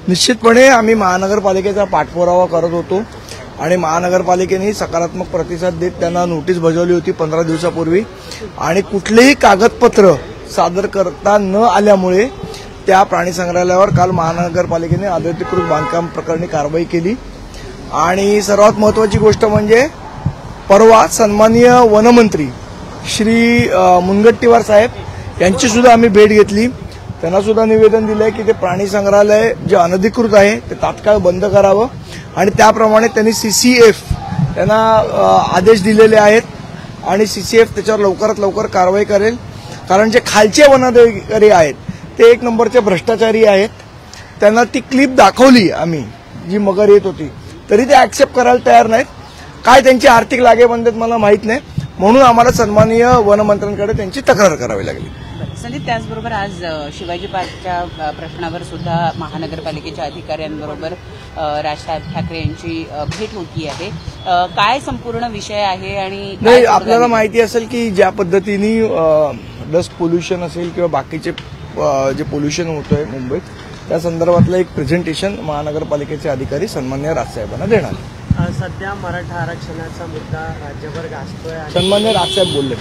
निश्चितपणे आम्ही महानगरपालिकेचा पाठपुरावा करत होतो आणि महानगरपालिकेने सकारात्मक प्रतिसाद देत त्यांना नोटीस बजावली होती 15 दिवसापूर्वी आणि कुठलेही कागदपत्र सादर करता न आल्यामुळे त्या प्राणी संग्रहालयावर काल महानगरपालिकेने अनधिकृत बांधकाम प्रकरणी कारवाई केली। आणि सर्वात महत्त्वाची गोष्ट म्हणजे परवा सन्माननीय वनमंत्री श्री मुनगंटीवार साहेब यांची सुद्धा आम्ही भेट घेतली। त्यांना सुद्धा निवेदन दिलंय की ते प्राणी संग्रहालय जे अनधिकृत आहे ते तात्काळ बंद करावं आणि त्याप्रमाणे त्यांनी सीसीएफ त्यांना आदेश दिलेले आहेत आणि सीसीएफ त्याच्यावर लवकरात लवकर कारवाई करेल। कारण जे खालचे वनाधिकारी आहेत ते एक नंबरचे भ्रष्टाचारी आहेत। त्यांना ती क्लिप दाखवली आम्ही जी मगर येत होती तरी ते ऍक्सेप्ट करायला तयार नाहीत। काय त्यांची आर्थिक लागेबंद मला माहित नाही, म्हणून आम्हाला सन्माननीय वनमंत्र्यांकडे त्यांची तक्रार करावी लागली। संदीप, त्याचबरोबर आज शिवाजी पार्कच्या प्रश्नावर सुद्धा महानगरपालिकेच्या अधिकाऱ्यांबरोबर राज ठाकरे यांची भेट होती आहे। काय संपूर्ण विषय आहे आणि नाही, आपल्याला माहिती असेल की ज्या पद्धतीने डस्ट पोल्युशन असेल किंवा बाकीचे जे पोल्युशन होतंय मुंबईत त्या संदर्भातलं एक प्रेझेंटेशन महानगरपालिकेचे अधिकारी सन्माननीय राजसाहेबांना देणार आहे। सध्या मराठा आरक्षणाचा मुद्दा राज्यभर गाजतोय। सन्माननीय राजसाहेब बोलले।